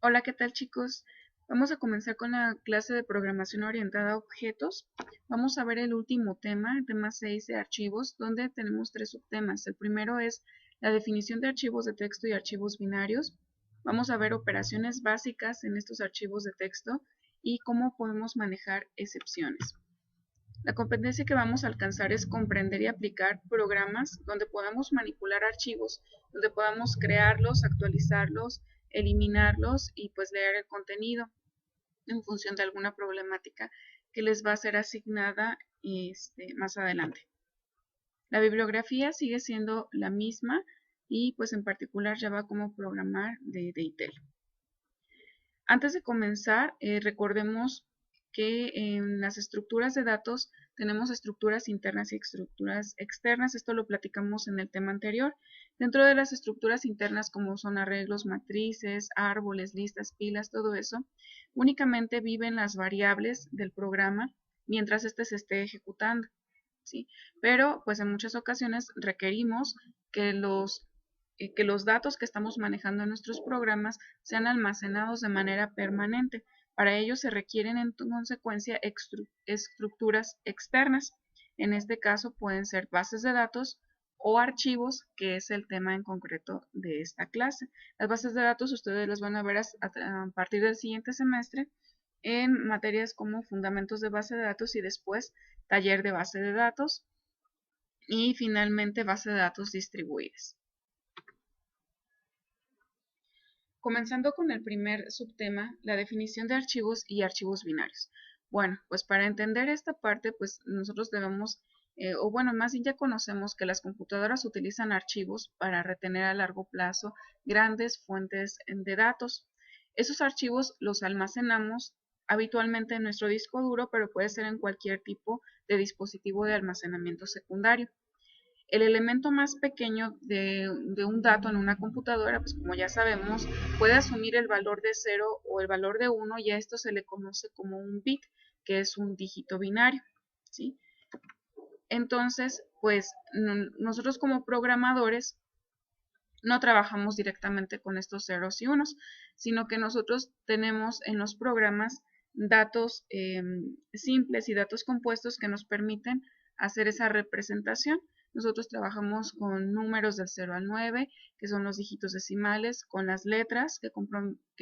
Hola, ¿qué tal chicos? Vamos a comenzar con la clase de programación orientada a objetos. Vamos a ver el último tema, el tema 6 de archivos, donde tenemos tres subtemas. El primero es la definición de archivos de texto y archivos binarios. Vamos a ver operaciones básicas en estos archivos de texto y cómo podemos manejar excepciones. La competencia que vamos a alcanzar es comprender y aplicar programas donde podamos manipular archivos, donde podamos crearlos, actualizarlos, eliminarlos y pues leer el contenido en función de alguna problemática que les va a ser asignada más adelante. La bibliografía sigue siendo la misma y pues en particular ya va como programar de ITEL. Antes de comenzar, recordemos que en las estructuras de datos tenemos estructuras internas y estructuras externas. Esto lo platicamos en el tema anterior. Dentro de las estructuras internas, como son arreglos, matrices, árboles, listas, pilas, todo eso, únicamente viven las variables del programa mientras éste se esté ejecutando, ¿sí? Pero pues en muchas ocasiones requerimos que los datos que estamos manejando en nuestros programas sean almacenados de manera permanente. Para ello se requieren en consecuencia estructuras externas. En este caso pueden ser bases de datos o archivos, que es el tema en concreto de esta clase. Las bases de datos ustedes las van a ver a partir del siguiente semestre en materias como fundamentos de base de datos y después taller de base de datos y finalmente base de datos distribuidas. Comenzando con el primer subtema, la definición de archivos y archivos binarios. Bueno, pues para entender esta parte, pues nosotros debemos, o bueno, más bien ya conocemos que las computadoras utilizan archivos para retener a largo plazo grandes fuentes de datos. Esos archivos los almacenamos habitualmente en nuestro disco duro, pero puede ser en cualquier tipo de dispositivo de almacenamiento secundario. El elemento más pequeño de un dato en una computadora, pues como ya sabemos, puede asumir el valor de 0 o el valor de 1 y a esto se le conoce como un bit, que es un dígito binario, ¿sí? Entonces, pues nosotros como programadores no trabajamos directamente con estos ceros y unos, sino que nosotros tenemos en los programas datos simples y datos compuestos que nos permiten hacer esa representación. Nosotros trabajamos con números del 0 al 9, que son los dígitos decimales, con las letras que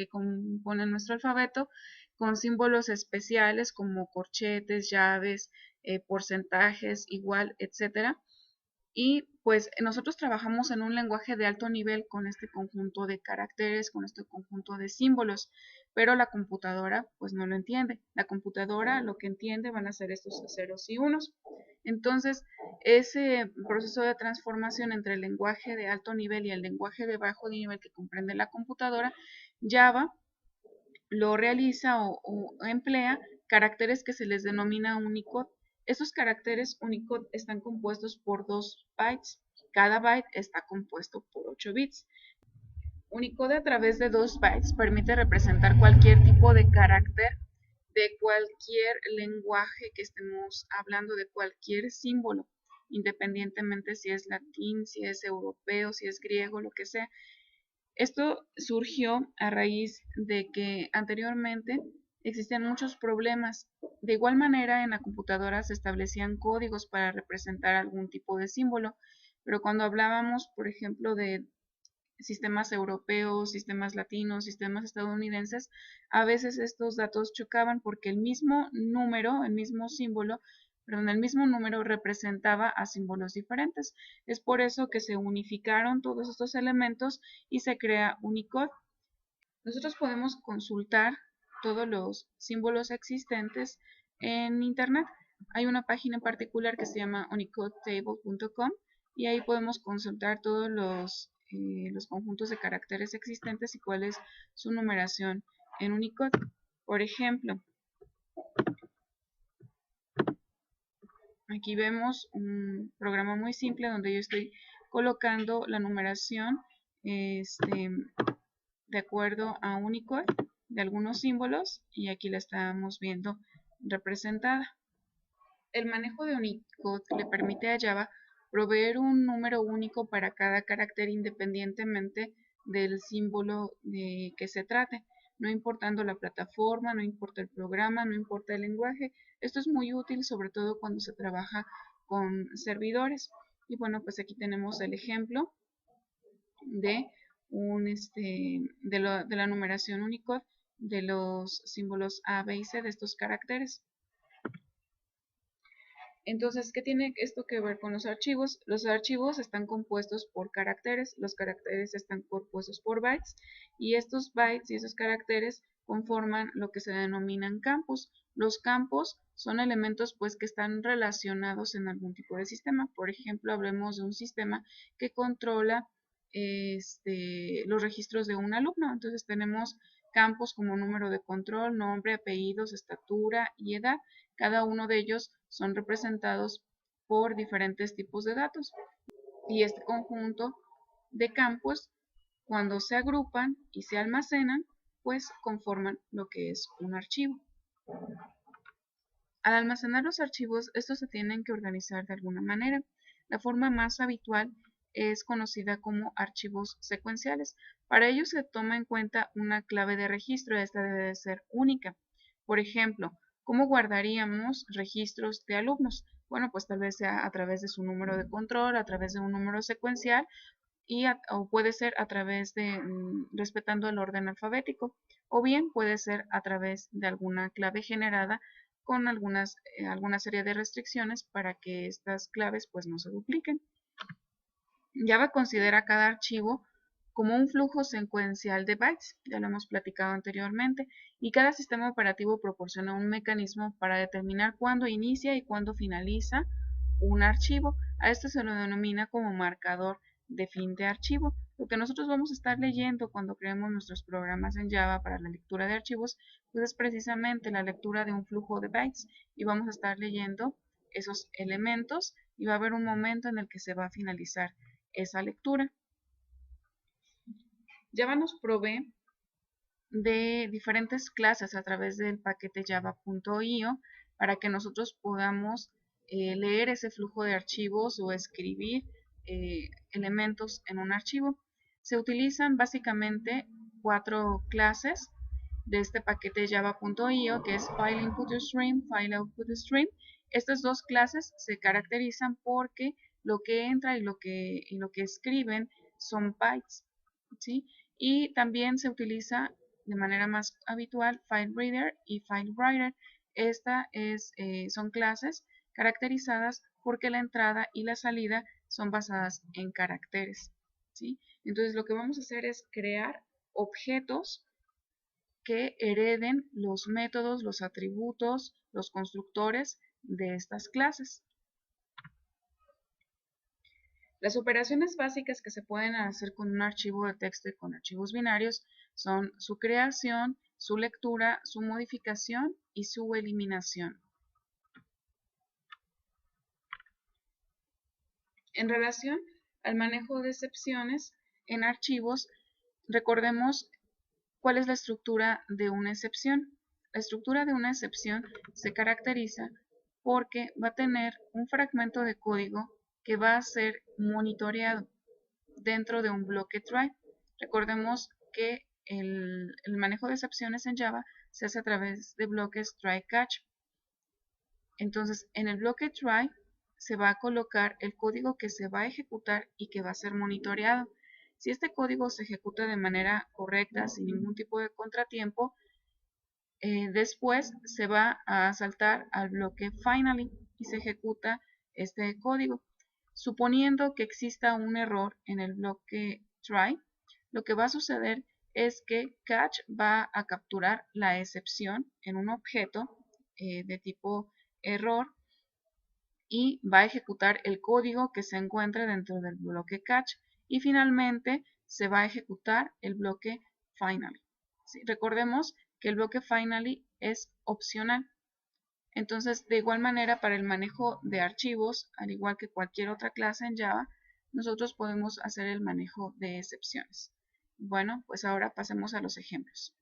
componen nuestro alfabeto, con símbolos especiales como corchetes, llaves, porcentajes, igual, etcétera. Y pues nosotros trabajamos en un lenguaje de alto nivel con este conjunto de caracteres, con este conjunto de símbolos, pero la computadora pues no lo entiende. La computadora lo que entiende van a ser estos ceros y unos. Entonces, ese proceso de transformación entre el lenguaje de alto nivel y el lenguaje de bajo nivel que comprende la computadora, Java lo realiza o emplea caracteres que se les denomina Unicode. Estos caracteres Unicode están compuestos por 2 bytes. Cada byte está compuesto por 8 bits. Unicode a través de 2 bytes permite representar cualquier tipo de carácter de cualquier lenguaje que estemos hablando, de cualquier símbolo, independientemente si es latín, si es europeo, si es griego, lo que sea. Esto surgió a raíz de que anteriormente existían muchos problemas. De igual manera, en la computadora se establecían códigos para representar algún tipo de símbolo, pero cuando hablábamos, por ejemplo, de sistemas europeos, sistemas latinos, sistemas estadounidenses, a veces estos datos chocaban porque el mismo número, el mismo símbolo, perdón, el mismo número representaba a símbolos diferentes. Es por eso que se unificaron todos estos elementos y se crea Unicode. Nosotros podemos consultar todos los símbolos existentes en Internet. Hay una página en particular que se llama unicodetable.com y ahí podemos consultar todos los conjuntos de caracteres existentes y cuál es su numeración en Unicode. Por ejemplo, aquí vemos un programa muy simple donde yo estoy colocando la numeración de acuerdo a Unicode de algunos símbolos y aquí la estamos viendo representada. El manejo de Unicode le permite a Java proveer un número único para cada carácter independientemente del símbolo de que se trate. no importando la plataforma, no importa el programa, no importa el lenguaje. Esto es muy útil, sobre todo cuando se trabaja con servidores. Y bueno, pues aquí tenemos el ejemplo de de la numeración Unicode de los símbolos A, B y C de estos caracteres. Entonces, ¿qué tiene esto que ver con los archivos? Los archivos están compuestos por caracteres, los caracteres están compuestos por bytes, y estos bytes y esos caracteres conforman lo que se denominan campos. Los campos son elementos pues que están relacionados en algún tipo de sistema. Por ejemplo, hablemos de un sistema que controla los registros de un alumno. Entonces tenemos campos como número de control, nombre, apellidos, estatura y edad. Cada uno de ellos son representados por diferentes tipos de datos. Y este conjunto de campos, cuando se agrupan y se almacenan, pues conforman lo que es un archivo. Al almacenar los archivos, estos se tienen que organizar de alguna manera. La forma más habitual es conocida como archivos secuenciales. Para ello se toma en cuenta una clave de registro, esta debe de ser única. Por ejemplo, ¿cómo guardaríamos registros de alumnos? Bueno, pues tal vez sea a través de su número de control, a través de un número secuencial o puede ser a través de respetando el orden alfabético, o bien puede ser a través de alguna clave generada con alguna serie de restricciones para que estas claves pues no se dupliquen. Java considera cada archivo como un flujo secuencial de bytes, ya lo hemos platicado anteriormente, y cada sistema operativo proporciona un mecanismo para determinar cuándo inicia y cuándo finaliza un archivo. A esto se lo denomina como marcador de fin de archivo. Lo que nosotros vamos a estar leyendo cuando creemos nuestros programas en Java para la lectura de archivos, pues es precisamente la lectura de un flujo de bytes, y vamos a estar leyendo esos elementos y va a haber un momento en el que se va a finalizar esa lectura. Java nos provee de diferentes clases a través del paquete java.io para que nosotros podamos leer ese flujo de archivos o escribir elementos en un archivo. Se utilizan básicamente 4 clases de este paquete java.io, que es FileInputStream, FileOutputStream. Estas dos clases se caracterizan porque lo que entra y lo que escriben son bytes, ¿sí? Y también se utiliza de manera más habitual FileReader y FileWriter. Son clases caracterizadas porque la entrada y la salida son basadas en caracteres, ¿sí? Entonces lo que vamos a hacer es crear objetos que hereden los métodos, los atributos, los constructores de estas clases. Las operaciones básicas que se pueden hacer con un archivo de texto y con archivos binarios son su creación, su lectura, su modificación y su eliminación. En relación al manejo de excepciones en archivos, recordemos cuál es la estructura de una excepción. La estructura de una excepción se caracteriza porque va a tener un fragmento de código que va a ser monitoreado dentro de un bloque try. Recordemos que el manejo de excepciones en Java se hace a través de bloques try-catch. Entonces, en el bloque try se va a colocar el código que se va a ejecutar y que va a ser monitoreado. Si este código se ejecuta de manera correcta, sin ningún tipo de contratiempo, después se va a saltar al bloque finally y se ejecuta este código. Suponiendo que exista un error en el bloque try, lo que va a suceder es que catch va a capturar la excepción en un objeto de tipo error y va a ejecutar el código que se encuentre dentro del bloque catch, y finalmente se va a ejecutar el bloque finally. ¿Sí? Recordemos que el bloque finally es opcional. Entonces, de igual manera, para el manejo de archivos, al igual que cualquier otra clase en Java, nosotros podemos hacer el manejo de excepciones. Bueno, pues ahora pasemos a los ejemplos.